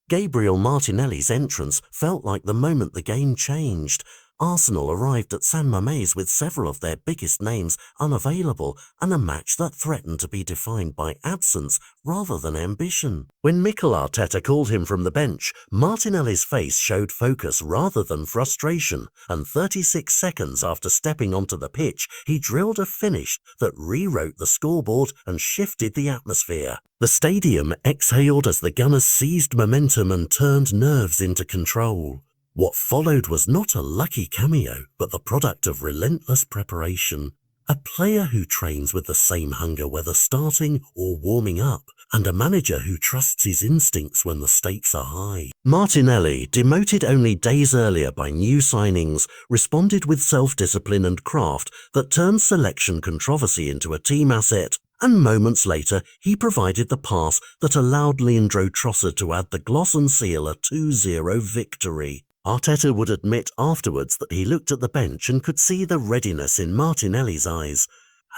Gabriel Martinelli's entrance felt like the moment the game changed. Arsenal arrived at San Mamés with several of their biggest names unavailable and a match that threatened to be defined by absence rather than ambition. When Mikel Arteta called him from the bench, Martinelli's face showed focus rather than frustration, and 36 seconds after stepping onto the pitch, he drilled a finish that rewrote the scoreboard and shifted the atmosphere. The stadium exhaled as the Gunners seized momentum and turned nerves into control. What followed was not a lucky cameo, but the product of relentless preparation. A player who trains with the same hunger whether starting or warming up, and a manager who trusts his instincts when the stakes are high. Martinelli, demoted only days earlier by new signings, responded with self-discipline and craft that turned selection controversy into a team asset, and moments later he provided the pass that allowed Leandro Trossard to add the gloss and seal a 2-0 victory. Arteta would admit afterwards that he looked at the bench and could see the readiness in Martinelli's eyes.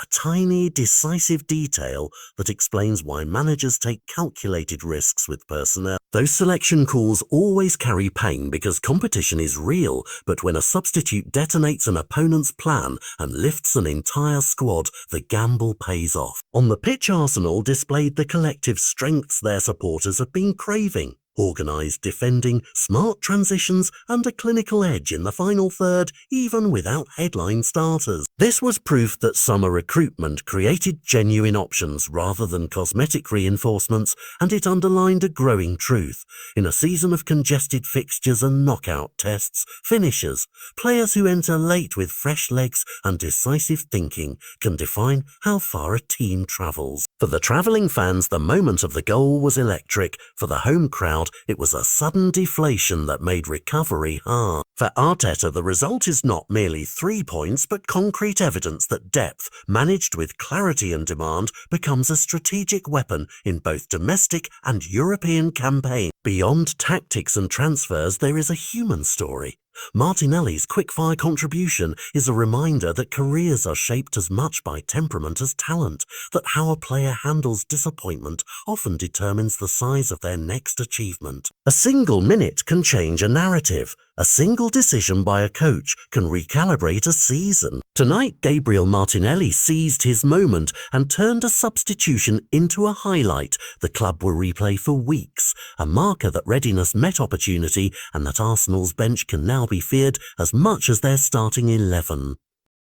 A tiny, decisive detail that explains why managers take calculated risks with personnel. Those selection calls always carry pain because competition is real, but when a substitute detonates an opponent's plan and lifts an entire squad, the gamble pays off. On the pitch, Arsenal displayed the collective strengths their supporters have been craving. Organised defending, smart transitions and a clinical edge in the final third, even without headline starters. This was proof that summer recruitment created genuine options rather than cosmetic reinforcements, and it underlined a growing truth. In a season of congested fixtures and knockout tests, finishers, players who enter late with fresh legs and decisive thinking, can define how far a team travels. For the travelling fans, the moment of the goal was electric. For the home crowd, it was a sudden deflation that made recovery hard. For Arteta, the result is not merely 3 points, but concrete evidence that depth, managed with clarity and demand, becomes a strategic weapon in both domestic and European campaigns. Beyond tactics and transfers, there is a human story. Martinelli's quick-fire contribution is a reminder that careers are shaped as much by temperament as talent, that how a player handles disappointment often determines the size of their next achievement. A single minute can change a narrative. A single decision by a coach can recalibrate a season. Tonight, Gabriel Martinelli seized his moment and turned a substitution into a highlight the club will replay for weeks, a marker that readiness met opportunity and that Arsenal's bench can now be feared as much as their starting 11.